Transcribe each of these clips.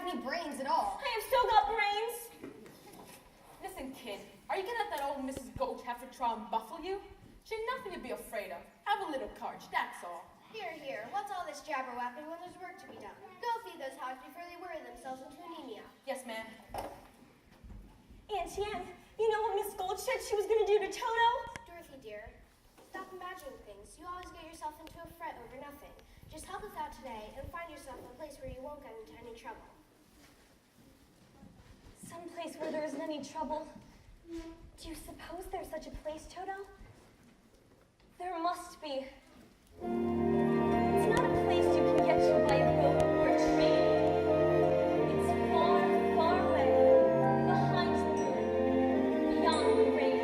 any brains at all. I have still got brains. Listen, kid, are you gonna let that old Mrs. Goach have to try and buffle you? She ain't nothing to be afraid of. Have a little courage, that's all. Here, what's all this jabber-wapping when there's work to be done? Go feed those hogs before they worry themselves into anemia. Yes, ma'am. Auntie Anne, you know what Miss Gold said she was going to do to Toto? Dorothy, dear, stop imagining things. You always get yourself into a fret over nothing. Just help us out today and find yourself a place where you won't get into any trouble. Some place where there isn't any trouble. Do you suppose there's such a place, Toto? There must be. It's not a place you can get to by boat or train. It's far, far away, behind the moon, beyond the rain.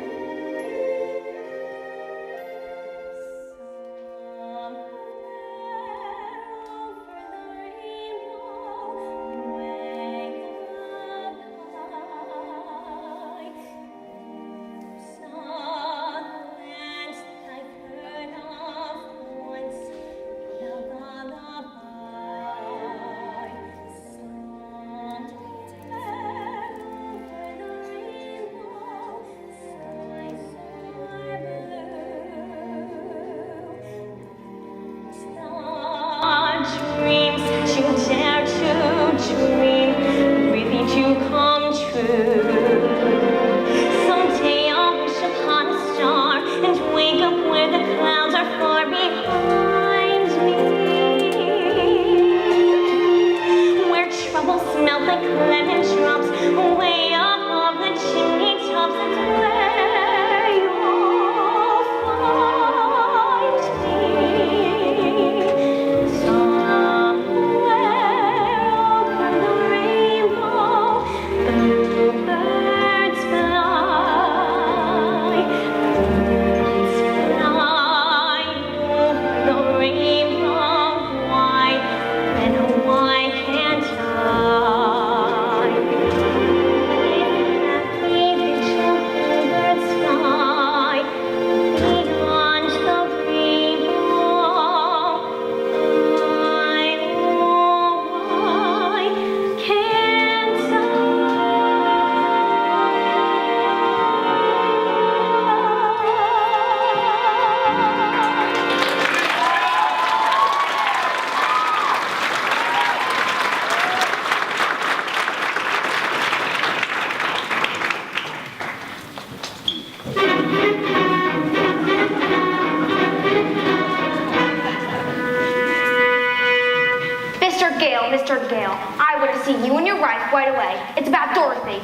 Mr. Gale, I would have seen you and your wife right away. It's about Dorothy.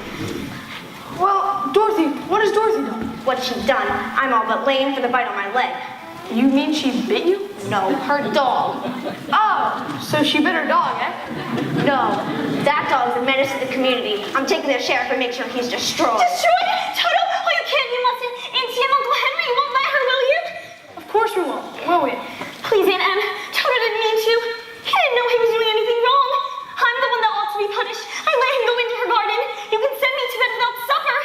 Well, Dorothy, what has Dorothy done? What's she done? I'm all but lame for the bite on my leg. You mean she bit you? No, her dog. Oh, so she bit her dog, eh? No, that dog's a menace to the community. I'm taking the sheriff and make sure he's destroyed. Destroyed? Toto? Oh, you can't. You mustn't. Auntie and Uncle Henry, you won't let her, will you? Of course we won't, will we? Please, Aunt Anne. Toto didn't mean to. He didn't know he was doing anything wrong. I'm the one that ought to be punished. I let him go into her garden. You can send me to bed without supper.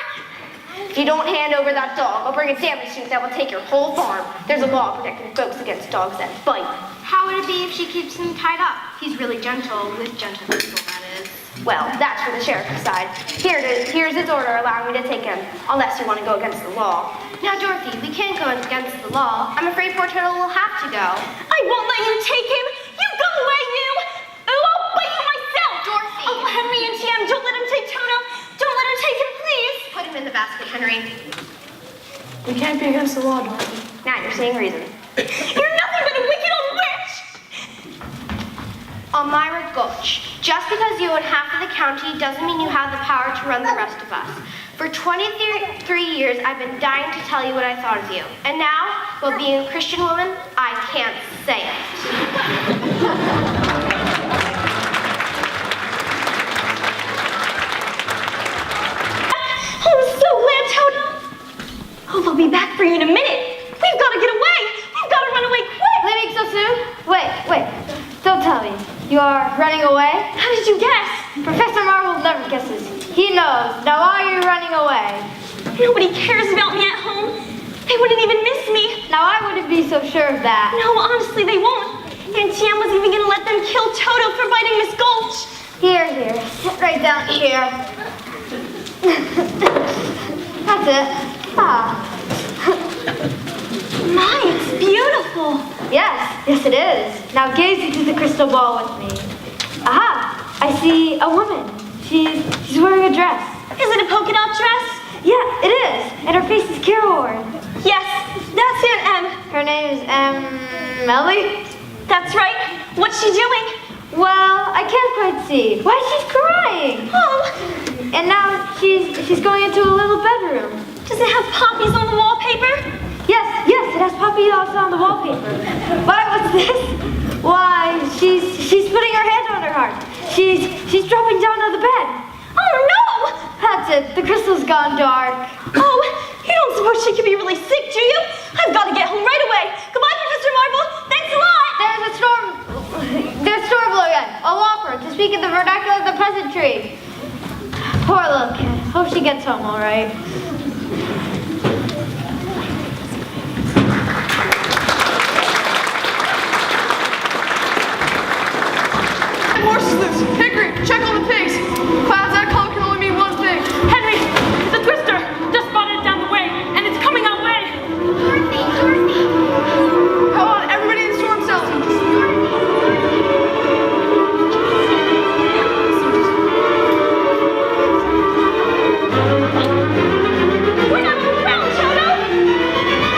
If you don't hand over that dog, I'll bring a damage suit that will take your whole farm. There's a law protecting folks against dogs that bite. How would it be if she keeps him tied up? He's really gentle, with gentle people, that is. Well, that's for the sheriff to decide. Here's his order allowing me to take him, unless you want to go against the law. Now, Dorothy, we can't go against the law. I'm afraid poor Turtle will have to go. I won't let you take him. You go away, you. Oh, I'll bite you myself. Dorothy. Uncle Henry and T.M., don't let him take Toto. Don't let her take him, please. Put him in the basket, Henry. We can't be against the law, Dorothy. Now you're seeing reason. You're nothing but a wicked old witch. Elmira Gulch, just because you own half of the county doesn't mean you have the power to run the rest of us. For 23 years, I've been dying to tell you what I thought of you. And now, well, being a Christian woman, I can't say it. Oh, I'm so glad, Toto. Oh, they'll be back for you in a minute. We've got to get away. We've got to run away quick. Leaving so soon? Wait. Don't tell me. You are running away? How did you guess? Professor Marvel never guesses. He knows. Now why are you running away? Nobody cares about me at home. They wouldn't even miss me. Now I wouldn't be so sure of that. No, honestly, they won't. And T.M. was even going to let them kill Toto for biting Miss Gulch. Here, sit right down here. That's it. Ah. My, it's beautiful. Yes, it is. Now gaze into the crystal ball with me. Aha, I see a woman. She's wearing a dress. Is it a polka dot dress? Yeah, it is. And her face is careworn. Yes, that's Aunt M. Her name is Melly? That's right. What's she doing? Well, I can't quite see. Why, she's crying. Oh, And now she's going into a little bedroom. does it have poppies on the wallpaper? Yes, it has poppy dots on the wallpaper. Why, what's this? Why, she's putting her hand on her heart. She's dropping down on the bed. Oh no! That's it. The crystal's gone dark. Oh, you don't suppose she could be really sick, do you? I've got to get home right away. Goodbye, Professor Marvel. Thanks a lot. There's a storm blowing in. I'll offer to speak in the vernacular of the peasantry. Poor little kid. Hope she gets home all right. Horses loose. Hickory, check on the pigs. Clouds that color can only mean one thing. Henry, the twister just spotted it down the way, and it's coming our way. Dorothy! Come on, everybody in the storm cells. We're not moving around, Toto.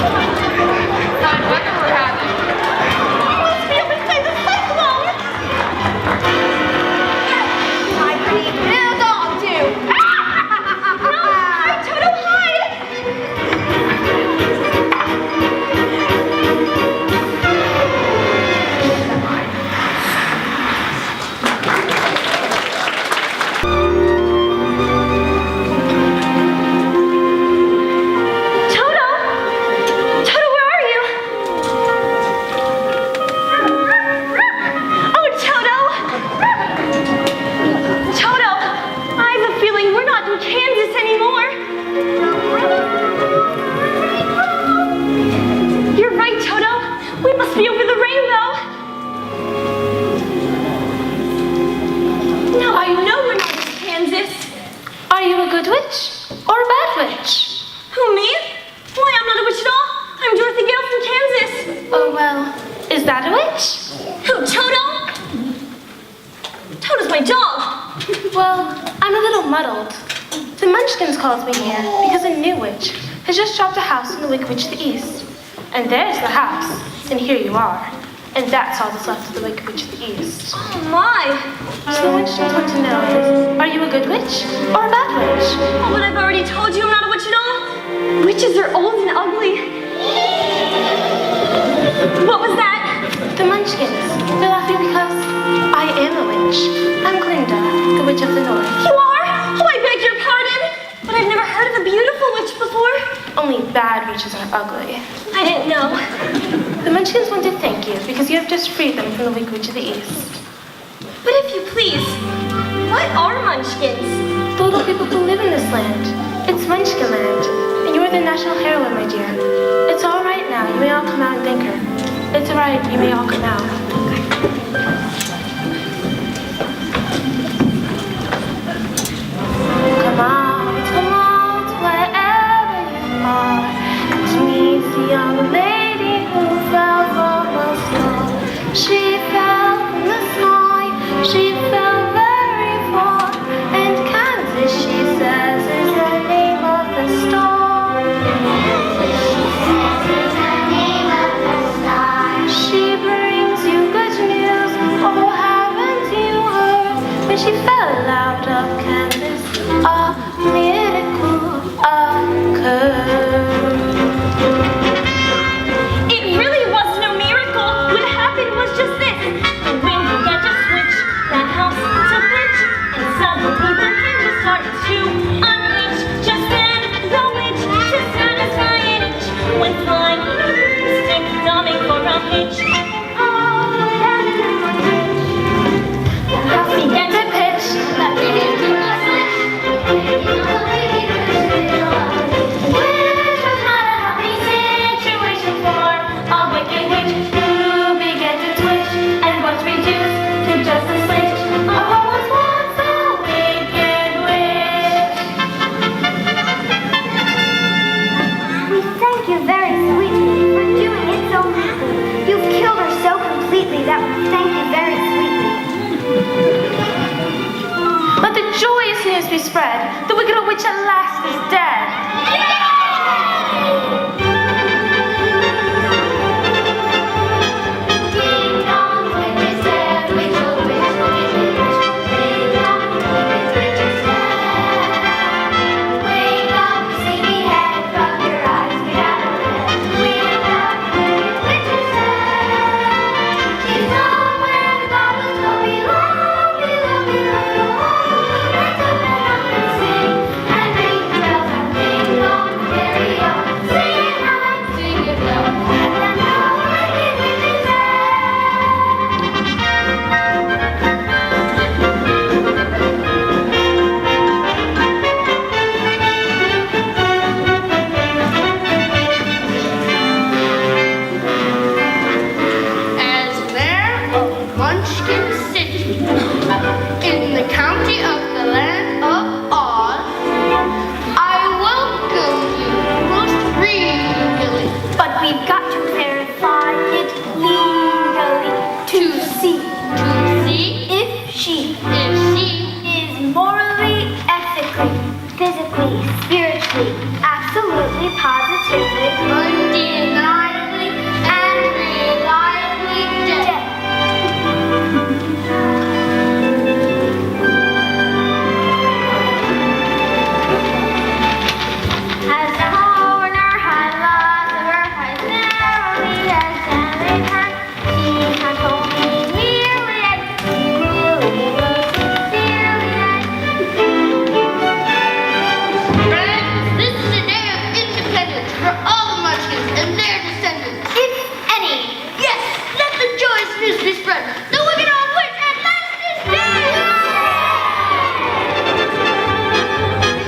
Time weather we're having. Must be up inside the cyclone. Hi, pretty little dog, too. No, hide, Toto, hide. Toto? Toto, where are you? Oh, Toto! Toto, I have a feeling we're not in Kansas anymore. You're right, Toto. We must be over the rainbow. No, I know we're not in Kansas. Are you a good witch or a bad witch? Who, me? Why, I'm not a witch at all. I'm Dorothy Gale from Kansas. Oh, well, is that a witch? Who, Toto? Toto's my dog. Well, I'm a little muddled. The Munchkins calls me here because a new witch has just dropped a house in the Wicked Witch of the East. And there's the house, and here you are. And that's all that's left of the Wicked Witch of the East. Oh, my. So the Munchkins want to know is, are you a good witch or a bad witch? Oh, but I've already told you I'm not a witch at all. Witches are old and ugly. What was that? The Munchkins. They're laughing because I am a witch. I'm Glinda, the Witch of the North. You are? Oh, I beg your pardon. But I've never heard of a beautiful witch before. Only bad witches are ugly. I didn't know. The Munchkins want to thank you because you have just freed them from the Wicked Witch of the East. But if you please, what are munchkins? The little people who live in this land. It's Munchkin land. And you are the national heroine, my dear. It's all right now. You may all come out and thank her. It's all right. You may all come out. Come out, wherever you are. To meet the young lady who fell from a star. She fell from the sky. She fell very far. And Kansas, she says, is the name of the star. She brings you good news. Oh, haven't you heard? When she fell out of Kansas, a miracle occurred. It really was no miracle. What happened was just this. The wind began to switch, the house to pitch, and suddenly the hinges started to unhitch. Just then, the witch, to satisfy an itch, went flying on a broomstick, drumming for a hitch. The house began to pitch. The witch at last is dead. Ding dong, the witch is dead. Witch, oh witch, the wicked witch. Ding dong, the wicked witch is dead. Wake up, sleepyhead, rub your eyes, get out of bed. Wake up, the wicked witch is dead. She's gone where the goblins go belong, belong, belong, belong. Let's open up and sing, and ring the bells and ding dong, carry on. Sing it high, sing it low, and then the wicked witch is dead. As mayor of Munchkin City, in the county of the land of Oz, I welcome you most regally But we've got to verify it legally to see if she she is morally, ethically, physically, spiritually, absolutely, positively, undeniably and reliably dead. As the coroner had lots of her eyes narrowly as they had, she had told me nearly and really Friends, this is a day of independence for all the Munchkins and their descendants. if any. Yes, let the joyous news be spread. The wicked old witch at last is dead!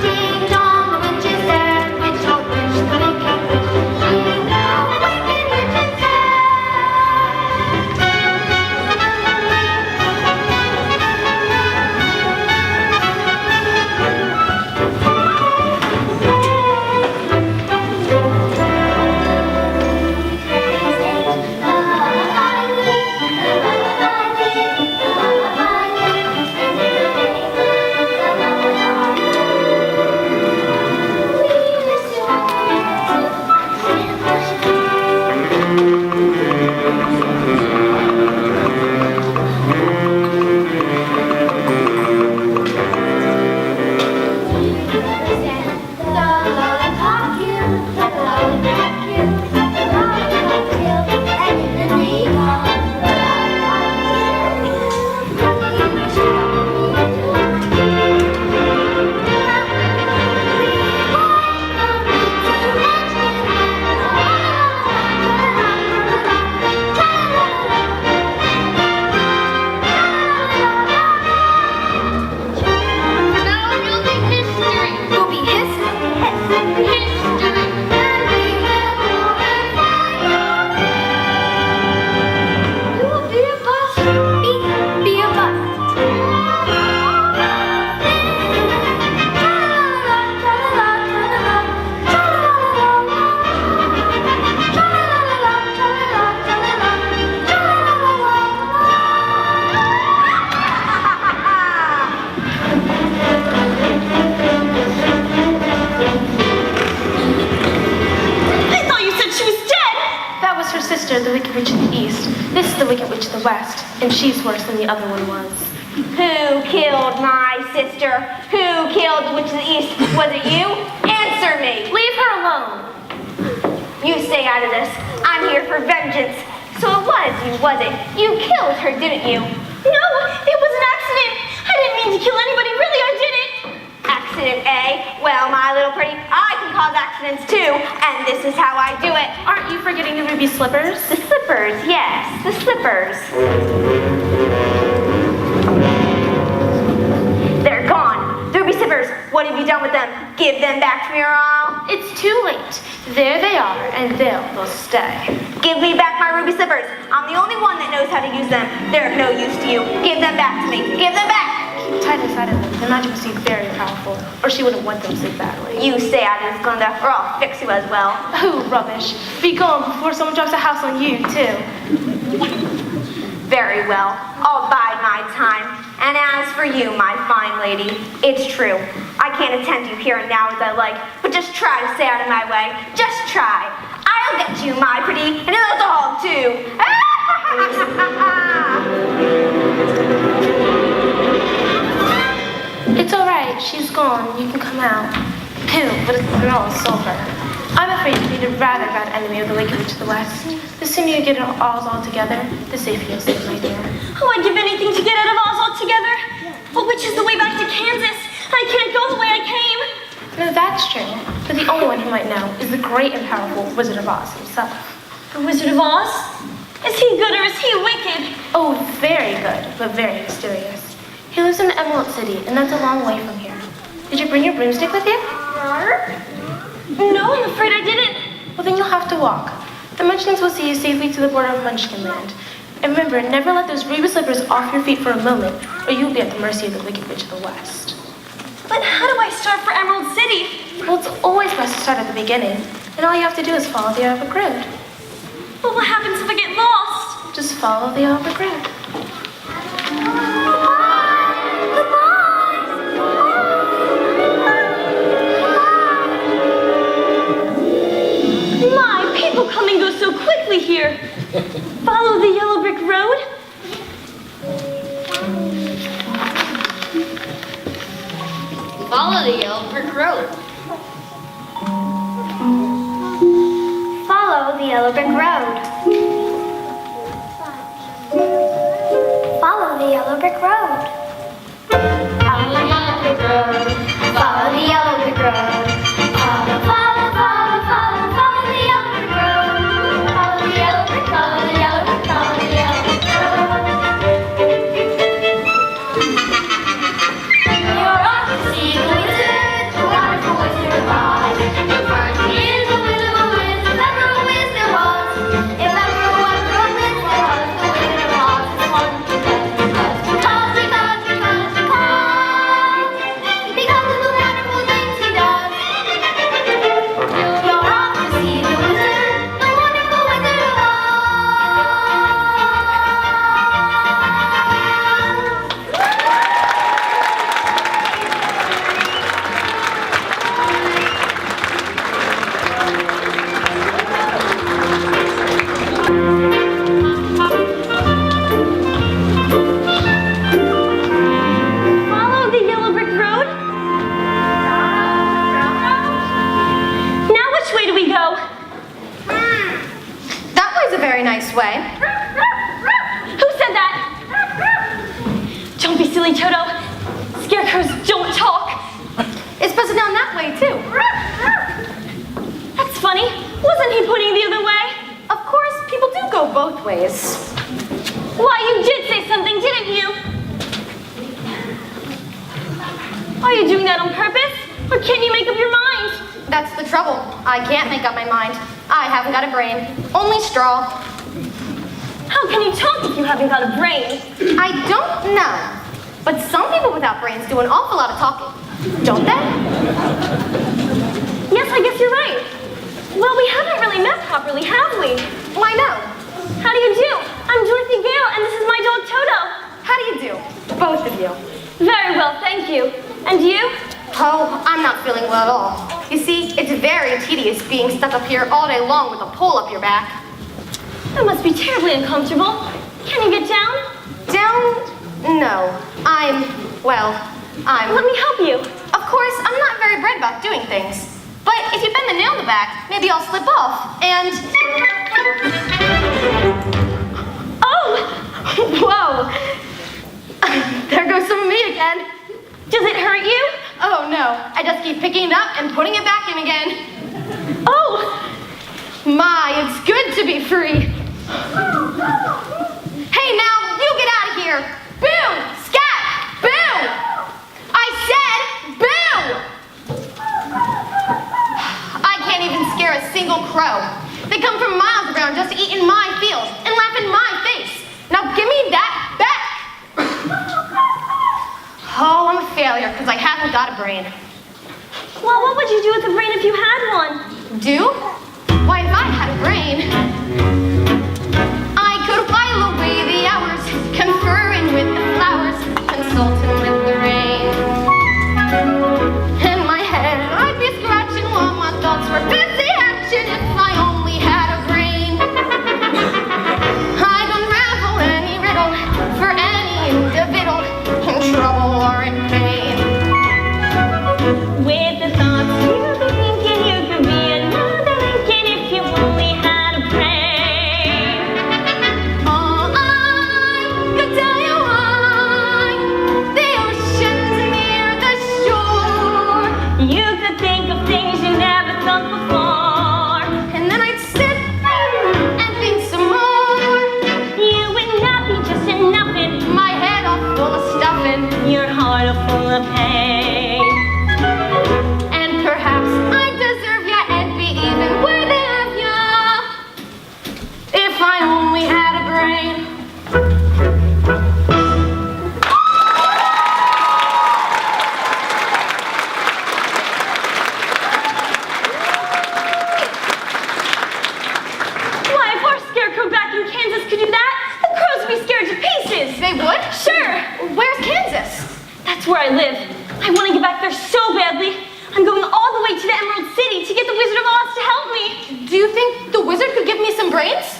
Ding dong, the witch is dead. Witch, oh witch, the wicked witch. Ding dong, the wicked witch is Now you'll be history. Will be history. History. You will be a bus. Be a bus. I thought you said she was dead! That was her sister, the Wicked Witch of the East. This is the Wicked Witch of the West, and she's worse than the other one was. Who killed my sister? Who killed the witch of the east? Was it you? Answer me! Leave her alone. You stay out of this. I'm here for vengeance. So it was you, was it? You killed her, didn't you? No, it was an accident. I didn't mean to kill anybody. Really, I didn't. Accident, eh? Well, my little pretty, I can cause accidents too. And this is how I do it. Aren't you forgetting the ruby slippers? The slippers, yes, the slippers. They're gone. The ruby slippers, what have you done with them? Give them back to me or I'll... It's too late. There they are, and they'll stay. Give me back my ruby slippers. I'm the only one that knows how to use them. They're of no use to you. Give them back to me. Give them back. Keep tight inside of them. The magic must be very powerful, or she wouldn't want them so badly. You stay out of this, Glenda, or I'll fix you as well. Oh, rubbish. Be gone before someone drops a house on you, too. Very well. I'll bide my time. And as for you, my fine lady, it's true. I can't attend you here and now as I like, but just try to stay out of my way. Just try. I'll get you, my pretty, and a little dog, too. It's all right. She's gone. You can come out. Pooh, but it's all sulfur. I'm afraid you'd be a rather bad enemy of the Wicked Witch of the West. The sooner you get Oz all together, the safer you'll stay, my dear. Oh, I'd give anything to get out of Oz altogether. But which is the way back to Kansas? I can't go the way I came. No, that's true. But the only one who might know is the great and powerful Wizard of Oz himself. The Wizard of Oz? Is he good or is he wicked? Oh, very good, but very mysterious. He lives in the Emerald City, and that's a long way from here. Did you bring your broomstick with you? No, I'm afraid I didn't. Well, then you'll have to walk. The Munchkins will see you safely to the border of Munchkinland. And remember, never let those ruby slippers off your feet for a moment, or you will be at the mercy of the Wicked Witch of the West. But how do I start for Emerald City? Well, it's always best to start at the beginning, and all you have to do is follow the Arabic road. But what happens if I get lost? Just follow the Arabic road. My, people come and go so quickly here. Follow the yellow brick road? Follow the yellow brick road. Follow the yellow brick road. Follow the yellow brick road. Follow the yellow brick road. Follow the yellow brick road. Follow, follow, follow, follow, follow the yellow brick road. Follow the yellow brick, follow the yellow brick, follow the yellow brick road. You're off to see the wizard, the wonderful Wizard of Oz. You'll find he is a wizard of Oz, if ever a wiz there was. If ever a wiz there was, the Wizard of Oz is one. Because of the wonderful things he does. You're off to see the wizard, the wonderful Wizard of Oz. Follow the yellow brick road? Now which way do we go? That way's a very nice way. Who said that? Don't be silly, Toto. Scarecrows don't talk. It's supposed to down that way, too. That's funny. Wasn't he pointing the other way? Of course, people do go both ways. Why, you did say something, didn't you? Are you doing that on purpose? Or can you make up your mind? That's the trouble. I can't make up my mind. I haven't got a brain. Only straw. How can you talk if you haven't got a brain? I don't know. But some people without brains do an awful lot of talking. Don't they? Yes, I guess you're right. Well, we haven't really met properly, have we? Why no? How do you do? I'm Dorothy Gale, and this is my dog Toto. How do you do? Both of you. Very well, thank you. And you? Oh, I'm not feeling well at all. You see, it's very tedious being stuck up here all day long with a pole up your back. That must be terribly uncomfortable. Can you get down? Down? No. Well, Let me help you. Of course, I'm not very bright about doing things. But if you bend the nail in the back, maybe I'll slip off, and... Oh! Whoa! There goes some of me again. Does it hurt you? Oh no, I just keep picking it up and putting it back in again. Oh! My, it's good to be free. Hey now, you get out of here. Boo! Scat! Boo! I said boo! I can't even scare a single crow. They come from miles around just to eat in my field and laugh in my face. Now give me that back. Oh, I'm a failure because I haven't got a brain. Well, what would you do with a brain if you had one? Do? Why, if I had a brain, I could while away the hours, conferring with the flowers, console That's where I live. I want to get back there so badly. I'm going all the way to the Emerald City to get the Wizard of Oz to help me. Do you think the wizard could give me some brains?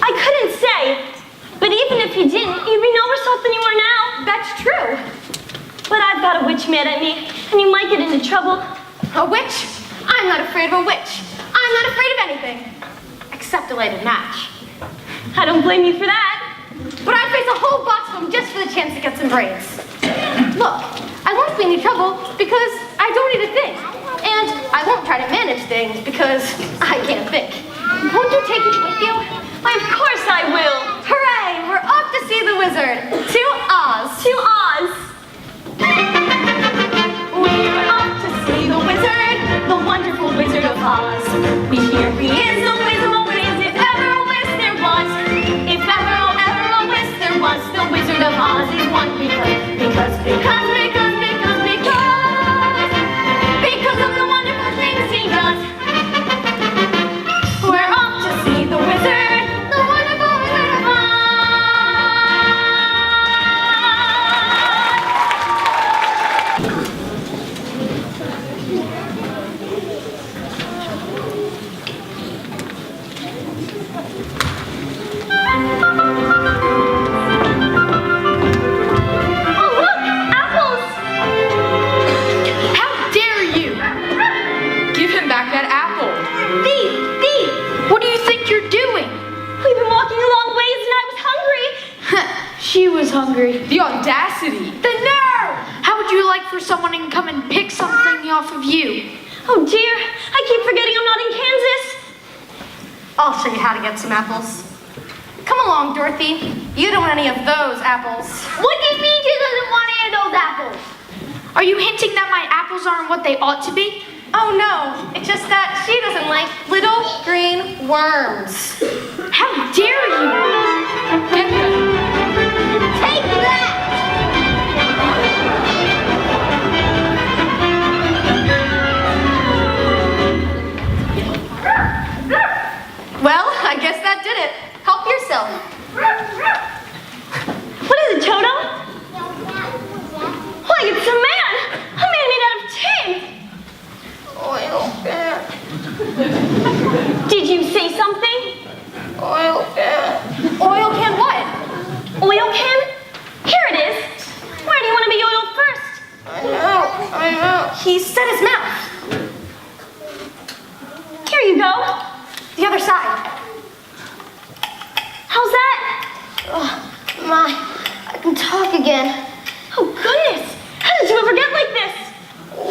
I couldn't say. But even if he didn't, you'd be no worse off than you are now. That's true. But I've got a witch mad at me, and you might get into trouble. A witch? I'm not afraid of a witch. I'm not afraid of anything. Except a lighted match. I don't blame you for that. But I'd face a whole box of them just for the chance to get some brains. Look, I won't be in any trouble because I don't need a thing. And I won't try to manage things because I can't think. Won't you take me with you? Why, of course I will. Hooray! We're off to see the wizard. To Oz. To Oz. We're off to see the wizard, the wonderful Wizard of Oz. We hear he is the Wiz of a Wiz, if ever a Wiz there was. If ever a Wiz there was, the Wizard of Oz is one because of the wonderful things he does. We're off to see the wizard, the wonderful Wizard of Oz. Oh, look! Apples! How dare you! Give him back that apple. Thief! Thief! What do you think you're doing? We've been walking a long ways and I was hungry. She was hungry. The audacity. The nerve! How would you like for someone to come and pick something off of you? Oh dear, I keep forgetting I'm not in Kansas. I'll show you how to get some apples. Come along, Dorothy. You don't want any of those apples. What do you mean she doesn't want any of those apples? Are you hinting that my apples aren't what they ought to be? Oh no, it's just that she doesn't like little green worms. How dare you! Get them. Take that! Well, I guess that did it. Help yourself. What is it, Toto? Why, it's a man! A man made out of tin! Did you say something? Oil can what? Oil can? Here it is. Where do you want to be oiled first? I know. He set his mouth. Here you go. The other side. How's that? Oh, my, I can talk again. Oh, goodness. How did you ever get like this?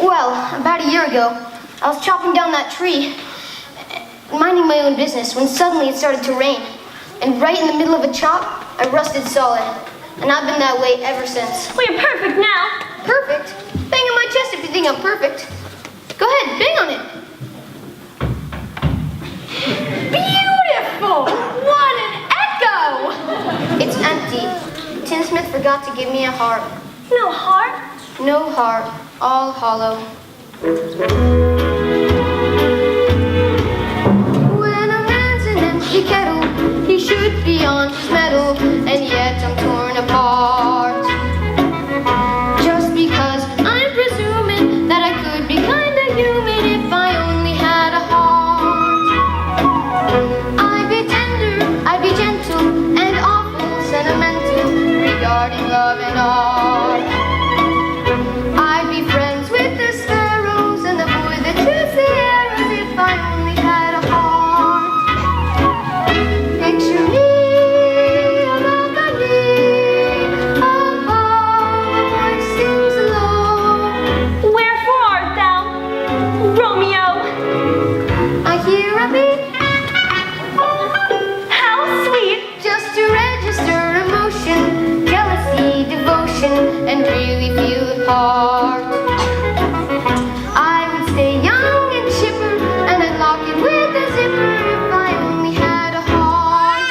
Well, about a year ago, I was chopping down that tree, minding my own business, when suddenly it started to rain. And right in the middle of a chop, I rusted solid. And I've been that way ever since. Well, you're perfect now. Perfect? Bang on my chest if you think I'm perfect. Go ahead, bang on it. Beautiful! What an echo! It's empty. Tinsmith forgot to give me a heart. No heart. No heart, all hollow. When a man's an empty kettle, he should be on his mettle, and yet I'm torn apart. Just because I'm presuming that I could be kinda human if I only had a heart. I'd be tender, I'd be gentle, and awful sentimental regarding love and art. I'd be friends with the sparrows and avoid the two sierras if I only had a heart. Picture me a balcony, a boy sings alone. Wherefore art thou, Romeo? I hear a beat, How sweet. just to register emotion, jealousy, devotion, and really feel the part. I would stay young and chipper, and I'd lock it with a zipper if I only had a heart.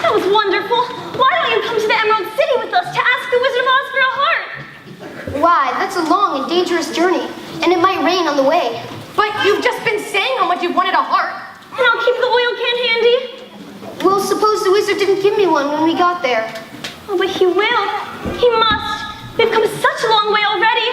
That was wonderful. Why don't you come to the Emerald City with us to ask the Wizard of Oz for a heart? Why, that's a long and dangerous journey, and it might rain on the way. But you've just been saying how much told you wanted a heart. And I'll keep the oil can handy. Well, suppose the wizard didn't give me one when we got there. Oh, but he will. He must. We've come such a long way already.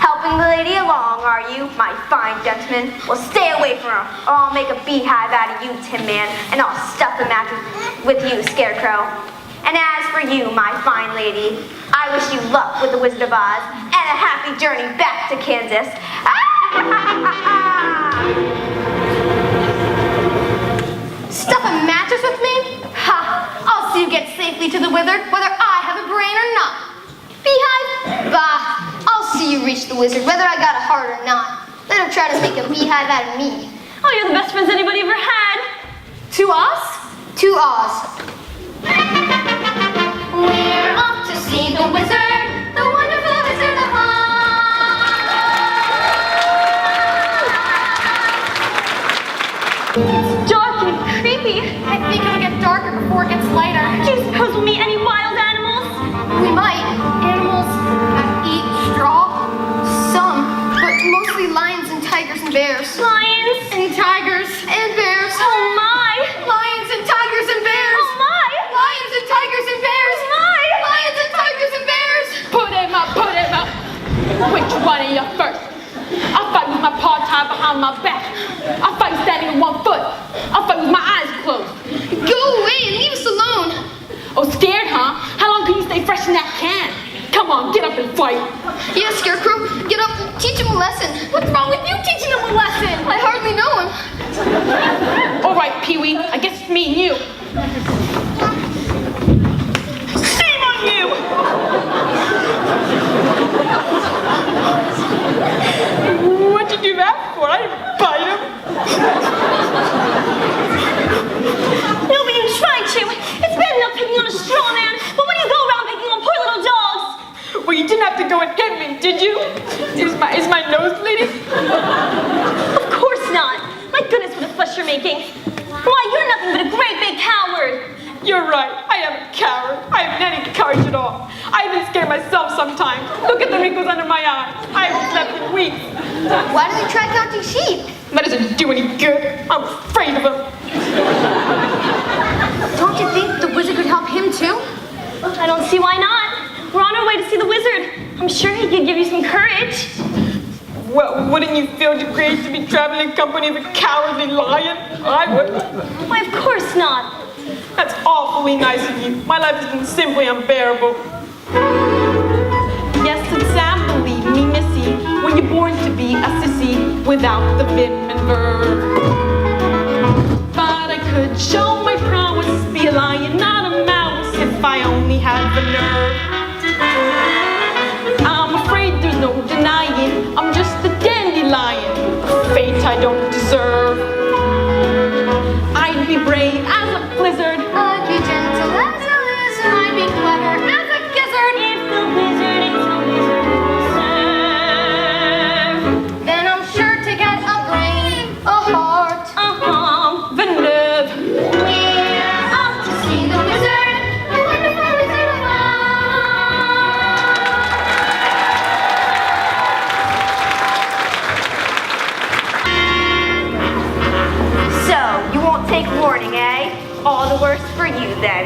Helping the lady along, are you, my fine gentleman? Well, stay away from her, or I'll make a beehive out of you, Tin Man, and I'll stuff the mattress with you, Scarecrow. And as for you, my fine lady, I wish you luck with the Wizard of Oz and a happy journey back to Kansas. Stuff a mattress with me? Ha! I'll see you get safely to the wizard, whether I have a brain or not. Beehive? Bah! I'll see you reach the wizard, whether I got a heart or not. Let him try to make a beehive out of me. Oh, you're the best friends anybody ever had. To us? To Oz. We're off to see the wizard, the wonderful Wizard of Oz. It's dark and creepy. I think it'll get darker before it gets lighter. Do you suppose we'll meet any wild animals? We might. Animals eat straw. Some, but mostly lions and tigers and bears. Lions? And tigers and bears. Oh my! Lions and tigers and bears. Oh my! Lions and tigers and bears. Oh my! Lions and tigers and bears. Put him up, put him up. Which one of you first? I'll fight with my paw tied behind my back. I'll fight standing on one foot. I'll fight with my eyes closed. Go away and leave us alone. Oh, scared, huh? How long can you stay fresh in that can? Come on, get up and fight. Yeah, Scarecrow, get up and teach him a lesson. What's wrong with you teaching him a lesson? I hardly know him. All right, Pee-wee, I guess it's me and you. Shame on you! What'd you do that for? I didn't bite him. No, but you tried to. It's bad enough picking on a straw man, but when you go around picking on poor little dogs. Well, you didn't have to go and hit me, did you? Is my nose bleeding? Of course not. My goodness, what a fuss you're making. Why, you're nothing but a great big coward. You're right, I am a coward. I haven't any courage at all. I even scare myself sometimes. Look at the wrinkles under my eyes. I haven't slept in weeks. Why don't we try counting sheep? That doesn't do any good. I'm afraid of him. Don't you think the wizard could help him too? I don't see why not. We're on our way to see the wizard. I'm sure he could give you some courage. Well, wouldn't you feel disgraced to be traveling in company of a cowardly lion? I would. Why, of course not. That's awfully nice of you. My life has been simply unbearable. Yes, and Sam, believe me, missy, when you're born to be a sissy without the vim and verb. But I could show my prowess, be a lion, not a mouse, if I only had the nerve. I'm afraid there's no denying, I'm just a dandelion, a fate I don't deserve. I'd be brave as a blizzard, I'd be gentle as a lizard. I'd be clever as a gizzard. If the wizard is a wizard serve. Then I'm sure to get a brain, a heart. the nerve. We're off to see the wizard, the wonderful Wizard of Oz. So, you won't take warning, eh? All the worse for you, then.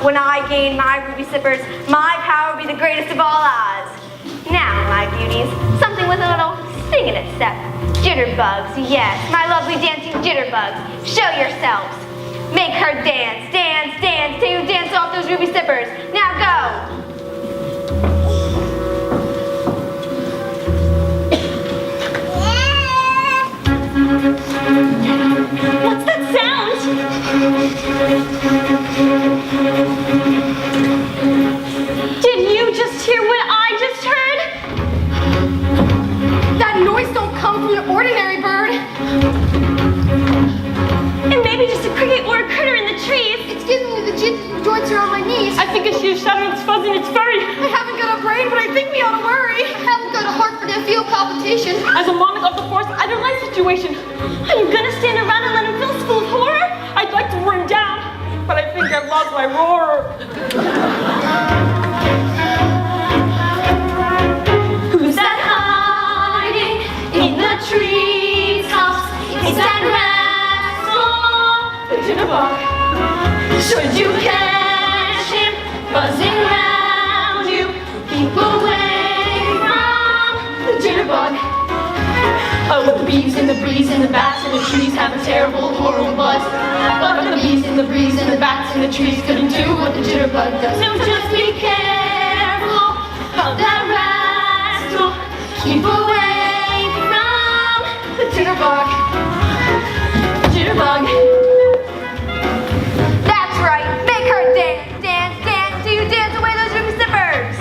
When I gain my ruby slippers, my power will be the greatest of all Oz. Now, my beauties, something with a little sting in its step. Jitterbugs, yes, my lovely dancing jitterbugs. Show yourselves. Make her dance, dance, dance, till you dance off those ruby slippers. Now go. What's that sound? Did you just hear what I just heard? That noise don't come from an ordinary bird. And maybe just a cricket or a critter in the trees. It's giving me the joints around my knees. I think it's you shouting its fuzz and its furry. I haven't got a brain, but I think we ought to worry. I haven't got a heart, but I feel palpitation. As a monarch of the forest, I don't like situation. Are you gonna stand around and let him fill us full of horror? I'd like to roar him down, but I think I've lost my roar. Should you catch him buzzing around you, keep away from the jitterbug. Oh, the bees and the breeze and the bats and the trees have a terrible, horrible buzz. But the bees and the breeze and the bats and the trees couldn't do what the jitterbug does. So just be careful of that rascal. Keep away from the jitterbug. Jitterbug. That's right. Make her dance, dance, dance. Do you dance away those ruby slippers?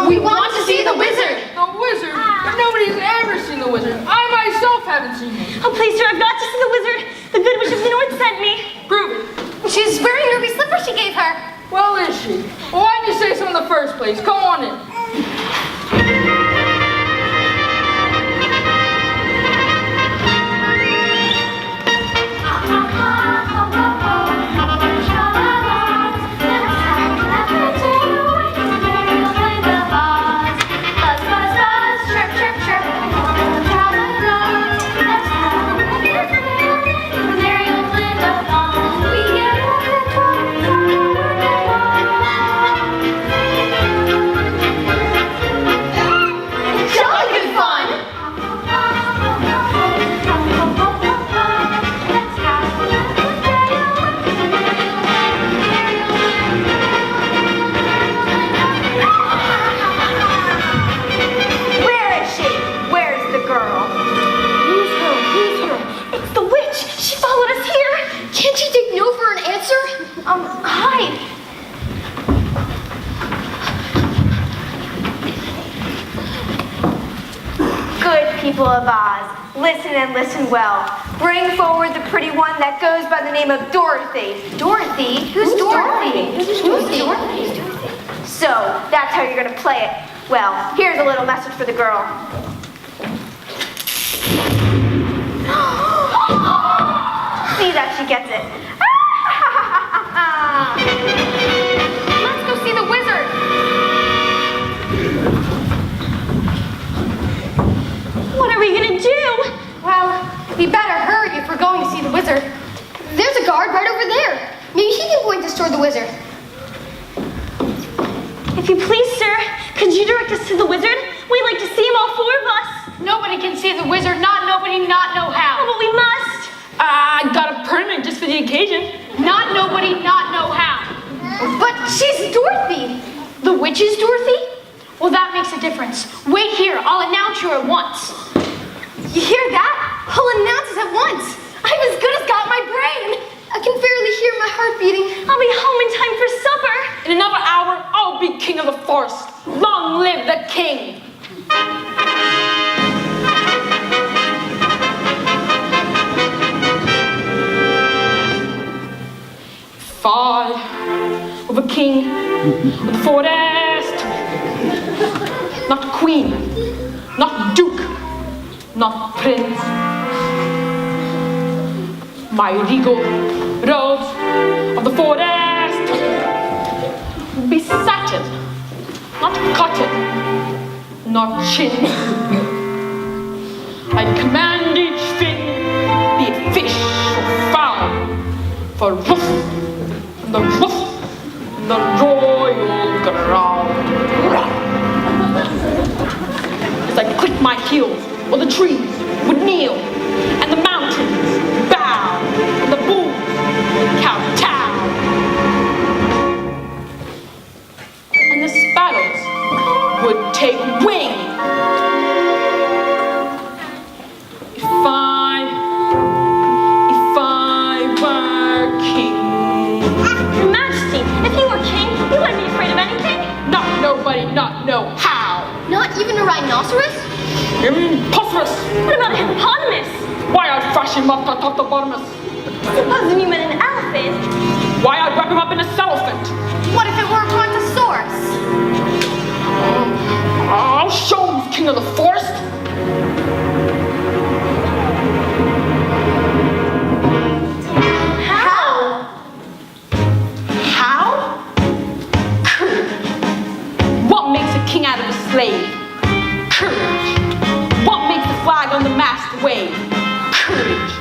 We want to see the wizard. The wizard? But nobody's ever seen the wizard. I myself haven't seen him. Oh, please, sir, I've got to see the wizard. The good witch of the north sent me. Prove it. She's wearing ruby slippers she gave her. Well, is she? Well, why didn't you say so in the first place? Come on in. Hi. Good people of Oz, listen and listen well. Bring forward the pretty one that goes by the name of Dorothy. Dorothy? Who's Dorothy? Who's Dorothy? So, that's how you're gonna play it. Well, here's a little message for the girl. See that she gets it. Let's go see the wizard. What are we gonna do? Well, we better hurry if we're going to see the wizard. There's a guard right over there. Maybe he can point us toward the wizard. If If you please, sir, could you direct us to the wizard? We'd like to see him, all four of us. Nobody can see the wizard, not nobody, not know how. Oh, but we must. I got a permit just for the occasion. Not nobody, not know how. But she's Dorothy. The witch is Dorothy? Well, that makes a difference. Wait here, I'll announce you at once. You hear that? I'll announce us at once. I'm as good as got my brain. I can barely hear my heart beating. I'll be home in time for supper. In another hour, I'll be king of the forest. Long live the king! If I were the king of the forest, not queen, not duke, not prince, my regal robes of the forest would be satin, not cotton, not chin. I'd command each thing, be it fish or fowl, for roof and the roof and the royal ground. As I click my heels, or the trees would kneel, and the mountains bow, and the bulls kowtow, and the sparrows would take wing. If I were king. Your Majesty, if you were king, you wouldn't be afraid of anything. Not nobody, not know how. Not even a rhinoceros? Impossible! What about a hippopotamus? Why I'd thrash him up the bottomus? Supposing you meant an elephant. Why I'd wrap him up in a cellophant? What if it were a brontosaurus? I'll show him, king of the forest. How? Courage. What makes a king out of a slave? Courage. What makes the flag on the mast wave? Courage.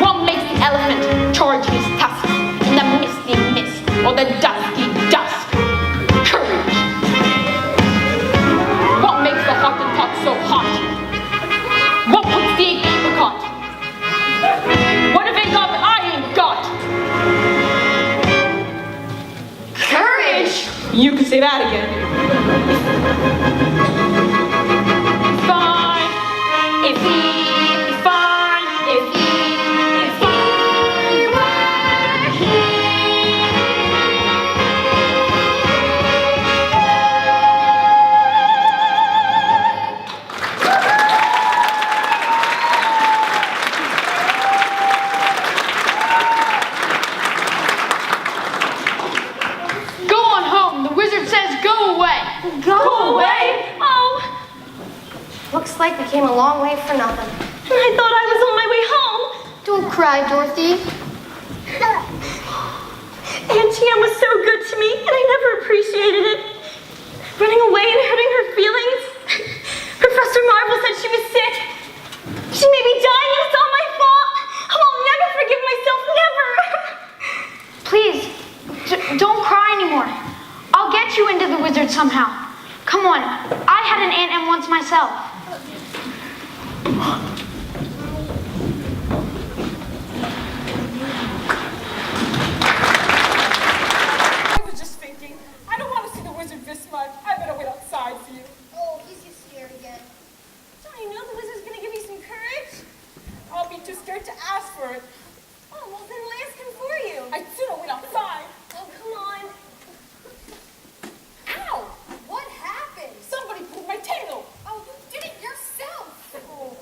What makes the elephant charge his tusks in the misty mist or the dusky dusk? Courage. What makes the Hottentot so hot? What puts the apricot? What have they got that I ain't got? Courage! You can say that again. If he were here. Go on home. The wizard says go away. Go away? Oh, Looks like we came a long way for nothing. I thought I was on my way home. Don't cry, Dorothy. Auntie Anne was so good to me, and I never appreciated it. Running away and hurting her feelings. Professor Marvel said she was sick. She may be dying and it's all my fault. Oh, I'll never forgive myself, never. Please, don't cry anymore. I'll get you into the wizard somehow. Come on, I had an Aunt Em once myself. I was just thinking, I don't want to see the wizard this much. I better wait outside for you. Oh, he's just scared again. Don't you know the wizard's gonna give you some courage? I'll be too scared to ask for it. Oh, well then I'll ask him for you. I'd sooner wait outside. Oh, come on. Ow! What happened? Somebody pulled my tail. Oh, you did it yourself. Oh.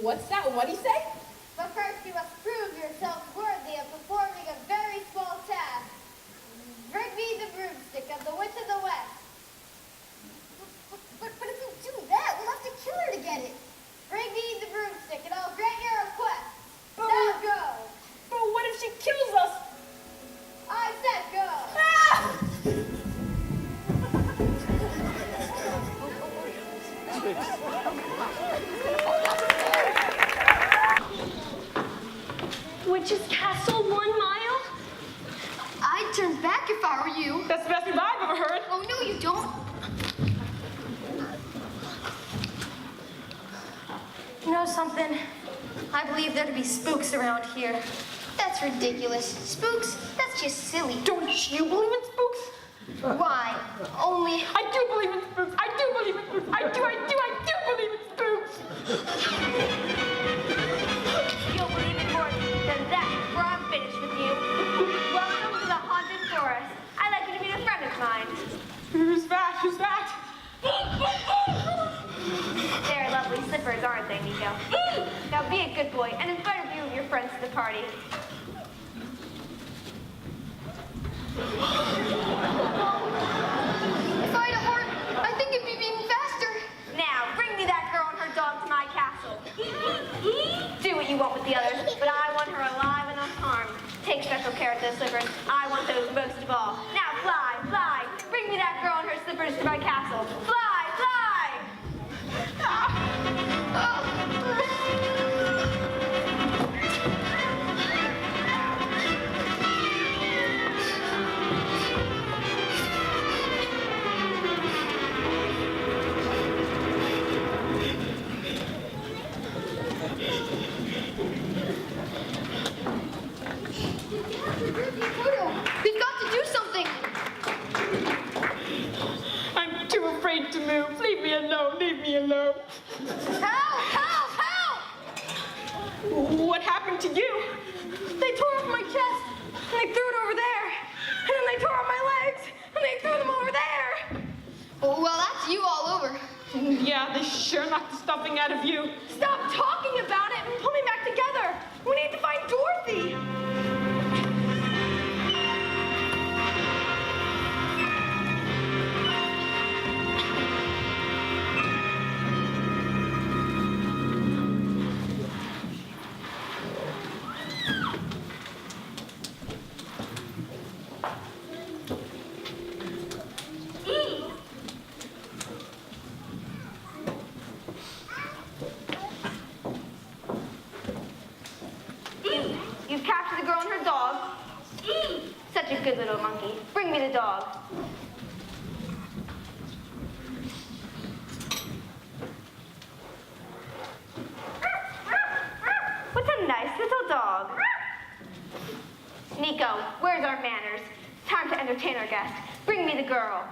What's that? What'd he say? But first you must prove yourselves worthy of performing a very small task. Bring me the broomstick of the Witch of the West. But if you do that, we'll have to kill her to get it. Bring me the broomstick and I'll grant your request. Now go. But what if she kills us? I said go. Witch's Castle 1 mile? I'd turn back if I were you. That's the best news I've ever heard. Oh, no, you don't. You know something? I believe there to be spooks around here. That's ridiculous. Spooks? That's just silly. Don't you believe in spooks? Why? Only... I do believe in spooks. I do believe in spooks. I do believe in spooks. You'll believe it more than that before I'm finished with you. Welcome to the haunted forest. I'd like you to meet a friend of mine. Who's that? Who's that? They're lovely slippers, aren't they, Nico? Now be a good boy and invite a few of your friends to the party. If I had a heart, I think it'd be beating faster. Now, bring me that girl and her dog to my castle. Do what you want with the others, but I want her alive and unharmed. Take special care of those slippers. I want those most of all. Now fly, fly. Bring me that girl and her slippers to my castle. Fly, fly. We've got to do something. I'm too afraid to move. Leave me alone. Leave me alone. Help! What happened to you? They tore off my chest, and they threw it over there. And then they tore off my legs, and they threw them over there. Well, that's you all over. Yeah, they sure knocked the stuffing out of you. Stop talking about it and pull me back together. We need to find Dorothy. You've captured the girl and her dog. Such a good little monkey. Bring me the dog. What's a nice little dog? Nico, where's our manners? Time to entertain our guest. Bring me the girl.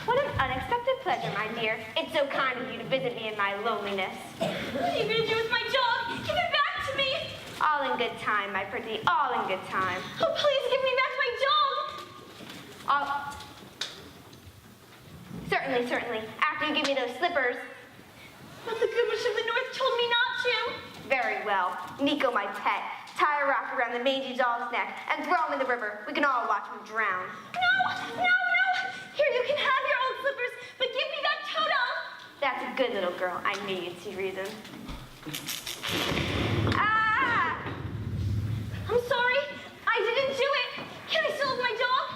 What an unexpected pleasure, my dear. It's so kind of you to visit me in my loneliness. What are you going to do with my dog? Give it back to me. All in good time, my pretty. All in good time. Oh, please give me back my dog. All... Certainly, certainly. After you give me those slippers. But the Good Witch of the North told me not to. Very well. Nico, my pet. Tie a rock around the mangy dog's neck and throw him in the river. We can all watch him drown. No. Here, you can have your old slippers, but give me that Toto. That's a good little girl. I knew you'd see reason. Ah! I'm sorry. I didn't do it. Can I still have my dog?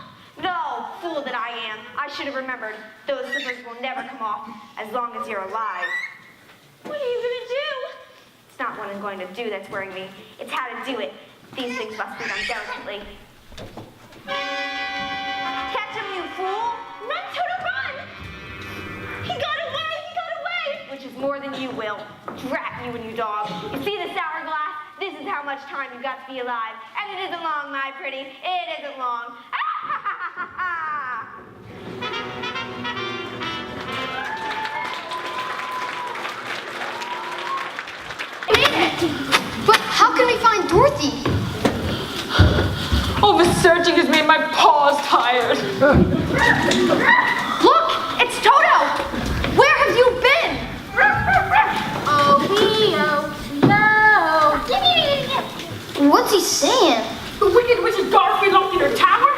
No, fool that I am. I should have remembered. Those slippers will never come off as long as you're alive. What are you going to do? It's not what I'm going to do that's worrying me. It's how to do it. These things must be done delicately. Catch him, you fool! Run, Toto, run! He got away! Which is more than you will. Drat you and you dog. You see this hourglass? This is how much time you've got to be alive. And it isn't long, my pretty. It isn't long. Ah, ha, ha, ha, ha. But how can we find Dorothy? All the searching has made my paws tired. tired. Look, it's Toto. Where have you been? Oh, no. What's he saying? The wicked witch Dorothy locked in her tower?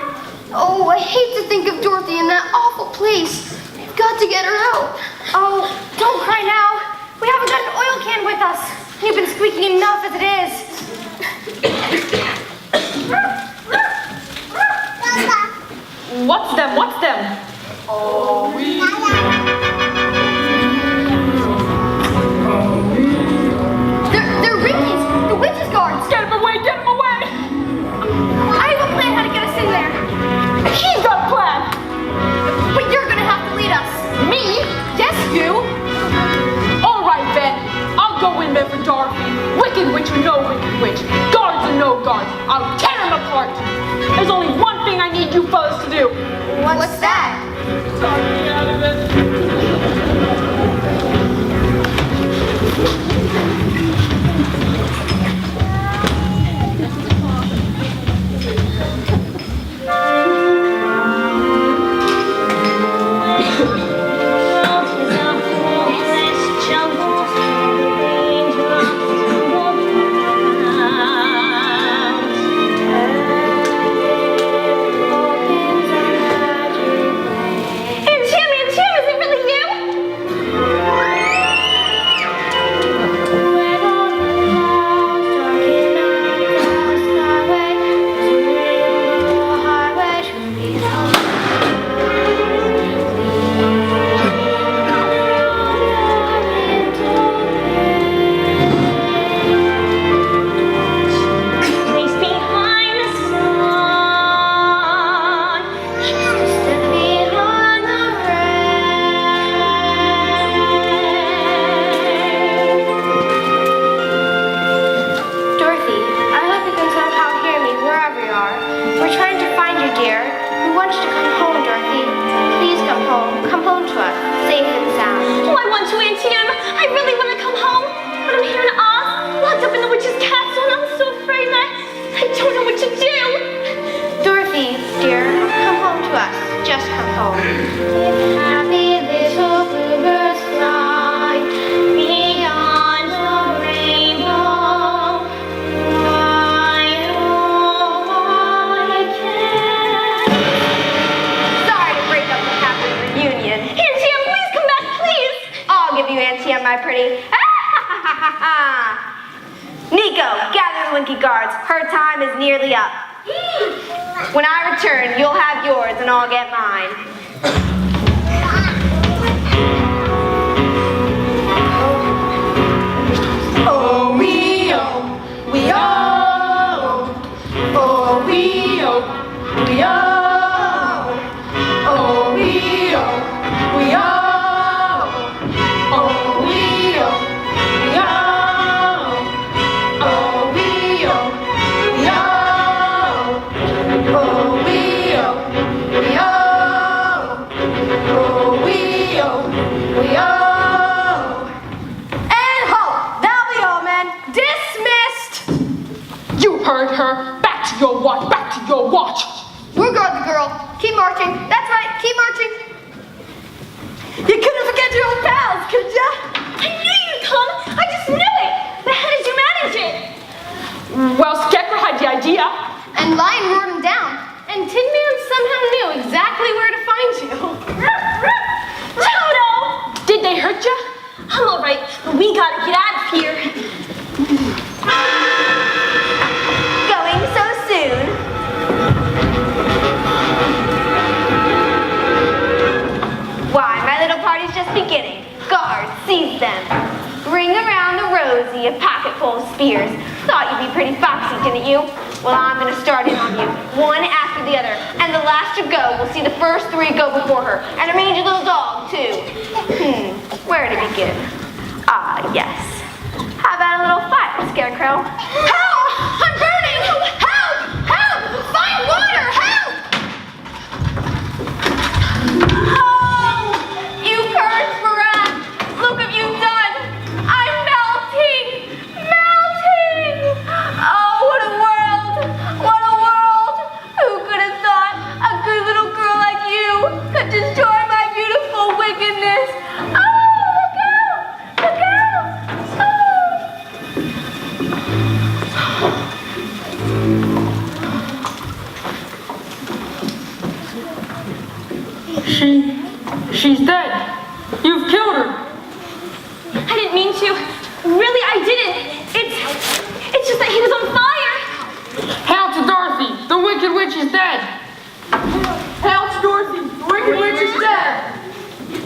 Oh, I hate to think of Dorothy in that awful place. We've got to get her out. Oh, don't cry now. We haven't got an oil can with us. You've been squeaking enough as it is. What's them? What's them? Oh, They're Ricky's, the witch's guards. Get him away! Get him away! I have a plan how to get us in there. He's got a plan. But you're gonna have to lead us. Me? Yes, you. All right, then. I'll go in there for Dorothy. Wicked witch or no wicked witch. Guards or no guards. I'll tear them apart. There's only one thing I need you fellas to do. What's that? Talk me out of it. When I return, you'll have yours and I'll get mine. Oh, we oh, we oh, oh, we oh, we oh, oh, we oh, we oh, oh, we oh, we oh, oh, we oh, we oh. Oh, we oh, we oh, we oh. And ho! That'll be all, men. Dismissed! You heard her. Back to your watch, back to your watch. We'll guard the girl. Keep marching. That's right, keep marching. You couldn't forget your old pals, could ya? I knew you'd come. I just knew it. But how did you manage it? Well, Scarecrow had the idea. And Lion roared him down. And Tin Man somehow knew exactly where to find you. Toto! Did they hurt you? I'm all right, but we gotta get out of here. Going so soon? Why, my little party's just beginning. Guards, seize them. Bring around the Rosie a pocket full of spears. Thought you'd be pretty foxy, didn't you? Well, I'm gonna start in on you, one after the other. And the last to go will see the first three go before her. And a mangy little dog, too. Where to begin? Ah, yes. How about a little fire, Scarecrow? Help! I'm burning! Help! Help! Find water! Help! Oh! You cursed Barat! Look what you've done! I'm melting! Melting! Oh, what a world! What a world! Who could have thought a good little girl She's dead. You've killed her. I didn't mean to. Really, I didn't. It's just that he was on fire. Hail to Dorothy, the Wicked Witch is dead. Hail to Dorothy, the Wicked Witch is dead.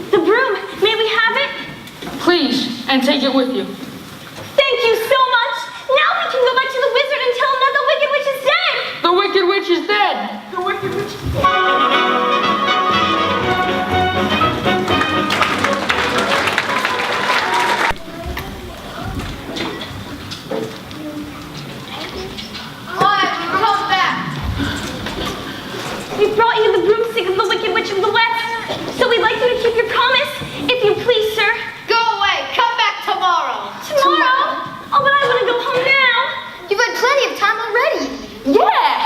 The broom, may we have it? Please, and take it with you. Thank you so much. Now we can go back to the wizard and tell him that the Wicked Witch is dead. The Wicked Witch is dead. The Wicked Witch is dead. We brought you the broomstick of the Wicked Witch of the West, so we'd like you to keep your promise, if you please, sir. Go away. Come back tomorrow. Tomorrow? Oh, but I want to go home now. You've had plenty of time already. Yeah.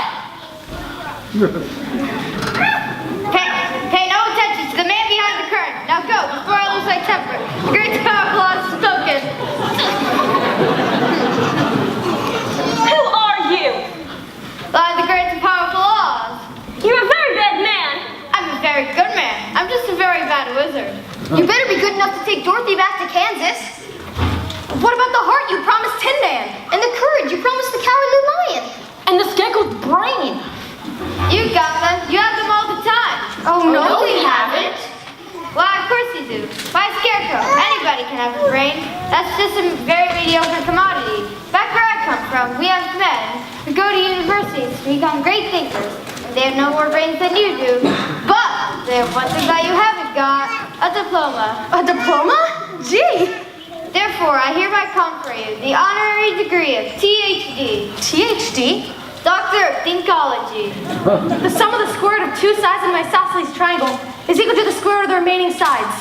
Pay no attention to the man behind the curtain. Now go, before I lose my temper. The great power clause is spoken. Who are you? The great and powerful Oz. You're a very bad man. I'm a very good man. I'm just a very bad wizard. You better be good enough to take Dorothy back to Kansas. What about the heart you promised Tin Man? And the courage you promised the Cowardly Lion? And the Scarecrow's brain. You got them. You have them all the time. Oh, no, we haven't. Why, of course you do. Why, Scarecrow, anybody can have a brain. That's just a very mediocre commodity. Back where I come from, we have men who go to universities to become great thinkers. They have no more brains than you do, but they have one thing that you haven't got, a diploma. A diploma? Gee. Therefore, I hereby confer you the honorary degree of THD. THD? Doctor of Thinkology. The sum of the square root of two sides of my isosceles triangle is equal to the square root of the remaining sides.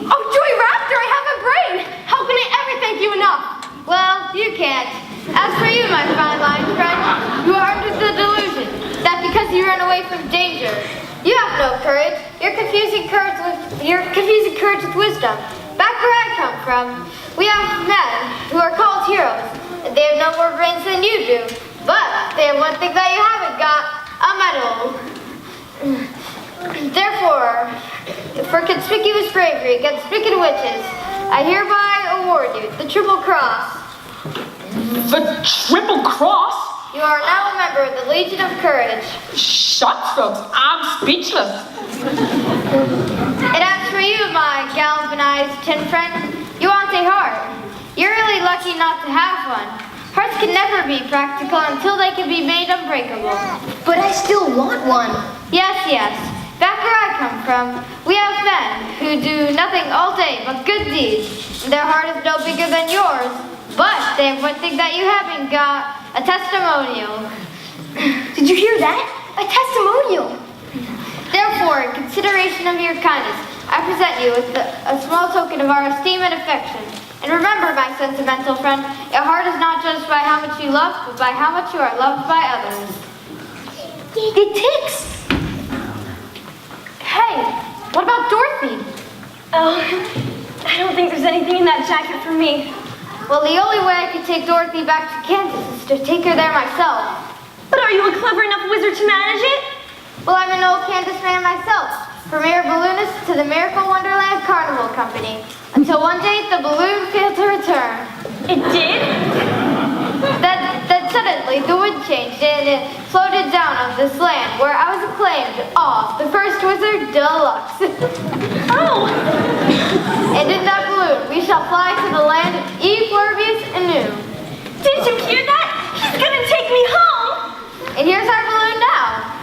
Oh, Joey Raptor, I have a brain! How can I ever thank you enough? Well, you can't. As for you, my fine line friend, you are under the delusion that because you run away from danger, you have no courage. You're confusing courage with wisdom. Back where I come from, we have men who are called heroes, and they have no more brains than you do. But they have one thing that you haven't got, a medal. Therefore, for conspicuous bravery against wicked witches, I hereby award you the Triple Cross. The Triple Cross? You are now a member of the Legion of Courage. Shucks, folks, I'm speechless. And as for you, my galvanized tin friend, you want a heart. You're really lucky not to have one. Hearts can never be practical until they can be made unbreakable. But I still want one. Yes, yes. Back where I come from, we have men who do nothing all day but good deeds. Their heart is no bigger than yours, but they have one thing that you haven't got, a testimonial. Did you hear that? A testimonial. Therefore, in consideration of your kindness, I present you with a small token of our esteem and affection. And remember, my sentimental friend, your heart is not judged by how much you love, but by how much you are loved by others. It ticks. Hey, what about Dorothy? Oh, I don't think there's anything in that jacket for me. Well, the only way I could take Dorothy back to Kansas is to take her there myself. But are you a clever enough wizard to manage it? Well, I'm an old Kansas man myself, from air balloonist to the Miracle Wonderland Carnival Company, until one day the balloon failed to return. It did? Then suddenly the wind changed and it floated down on this land where I was acclaimed Oz, the first wizard deluxe. Oh! And in that balloon we shall fly to the land of E. Forbius anew. Did you hear that? He's gonna take me home! And here's our balloon now.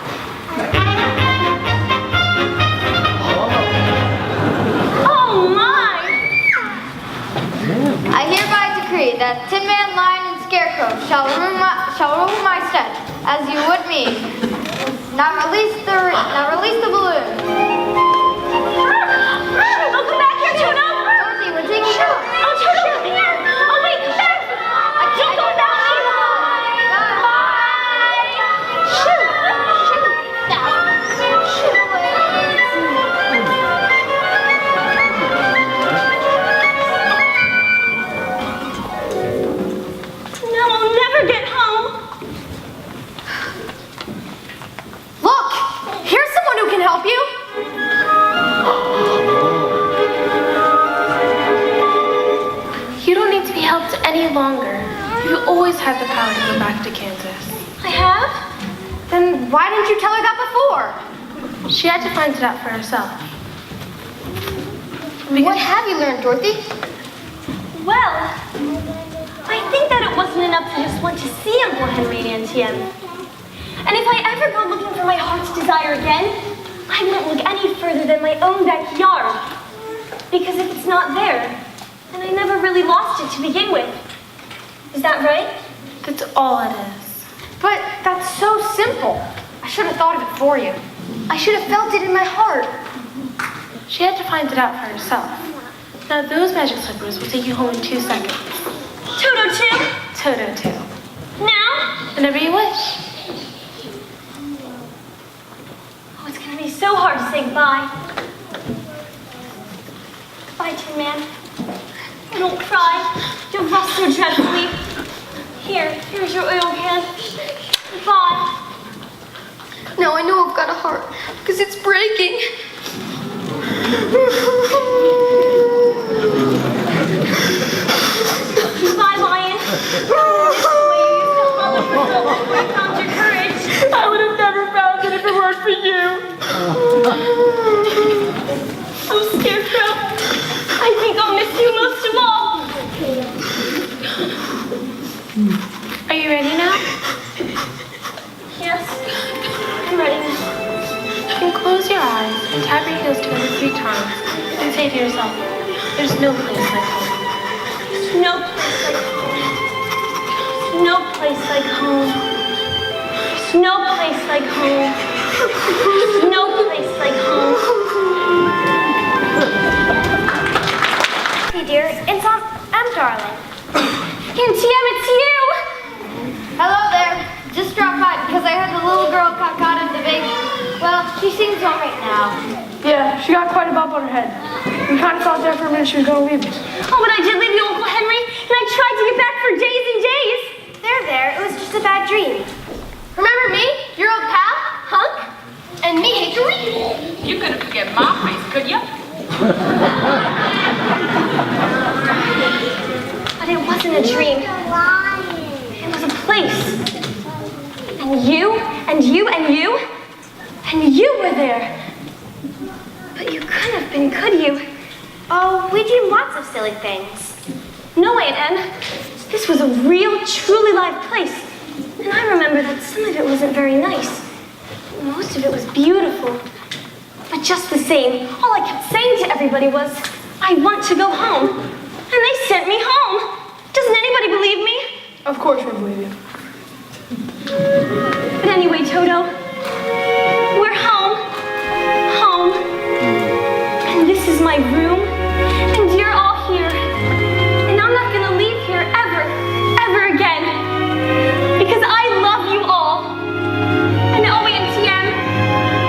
Oh my! I hereby decree that Tin Man, Lion, and Scarecrow shall rule my stead, as you would me. Now release the balloon. Welcome back here, Toto! Dorothy, we're taking you. Oh, Toto, come here! Oh, wait, come back! Don't go without me! Now I'll never get home! Look, here's someone who can help you. helped any longer, you always had the power to go back to Kansas. I have? Then why didn't you tell her that before? She had to find it out for herself. What have you learned, Dorothy? Well, I think that it wasn't enough to just want to see Uncle Henry and Auntie Em. And if I ever go looking for my heart's desire again, I won't look any further than my own backyard. Because if it's not there, then I never really lost it to begin with. Is that right? That's all it is. But that's so simple. I should have thought of it for you. I should have felt it in my heart. She had to find it out for herself. Now those magic slippers will take you home in 2 seconds. Toto 2? Toto 2. Now? Whenever you wish. Oh, it's gonna be so hard to say goodbye. Goodbye, Tin Man. Don't cry. Don't rust so dreadfully. Here's your oil can. Goodbye. Now I know I've got a heart, because it's breaking. Goodbye, Lion. This is the way you used to holler for so long before you found your courage. I would have never found it if it weren't for you. I'm Scarecrow. I think I'll miss you most of all. Are you ready now? Yes, I'm ready now. You can close your eyes and tap your heels together 3 times and say to yourself, there's no place like home. There's no place like home. There's no place like home. There's no place like home. There's no place like home. Hey dear, it's Aunt Em, darling. Auntie Em, it's you! Hello there. Just dropped by because I heard the little girl got caught in the big... Well, she seems all right now. Yeah, she got quite a bump on her head. We kind of thought there for a minute she was going to leave us. Oh, but I did leave you, Uncle Henry, and I tried to get back for days and days. There, it was just a bad dream. Remember me? Your old pal, Hunk? And me, Hickory? You couldn't forget my face, could you? But it wasn't a dream. It was a place. And you, and you, and you, and you were there. But you couldn't have been, could you? Oh, we dream lots of silly things. No, Aunt Em. This was a real, truly live place. And I remember that some of it wasn't very nice. Most of it was beautiful. But just the same, all I kept saying to everybody was, I want to go home. And they sent me home. Doesn't anybody believe me? Of course we believe you. But anyway, Toto, we're home. Home. And this is my room. And you're all here. And I'm not going to leave here ever, ever again. Because I love you all. And oh, Auntie Em,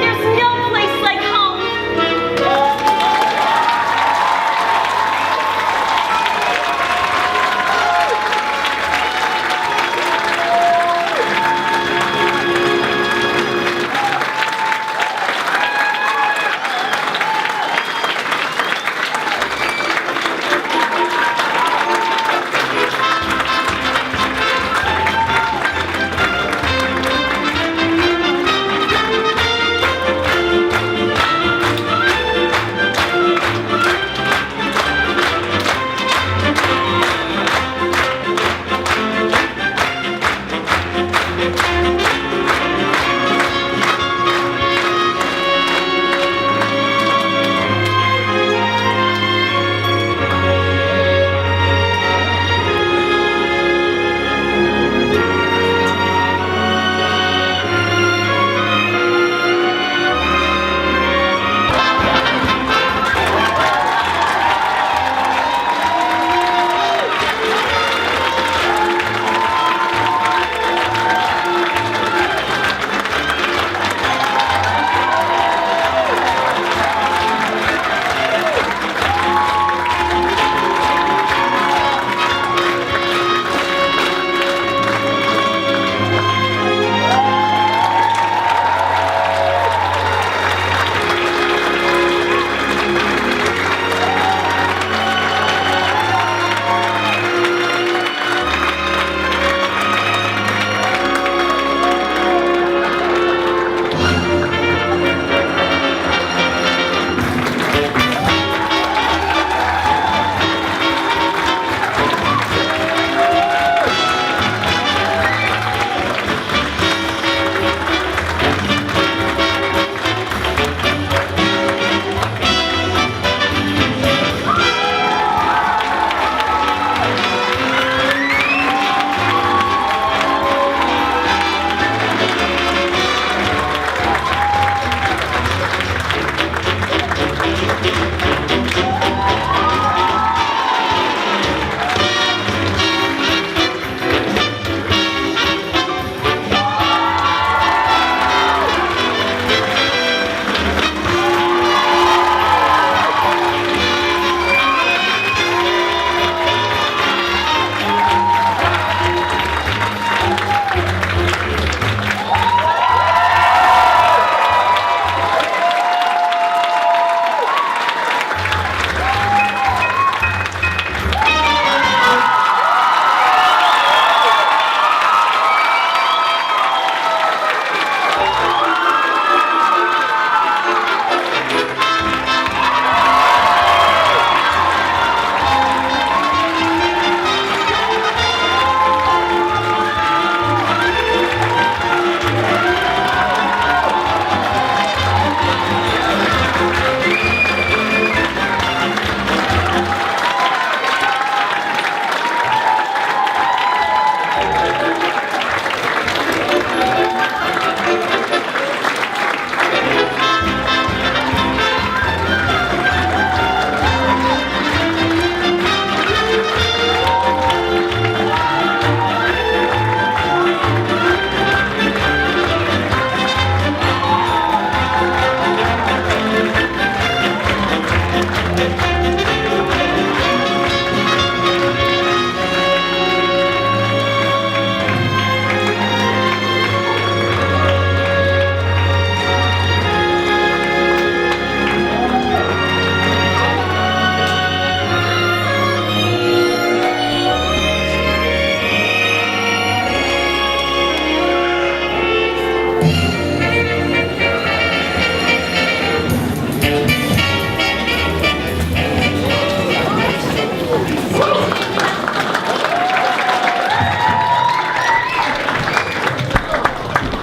there's no place like home.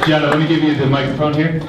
Gianna, let me give you the microphone here.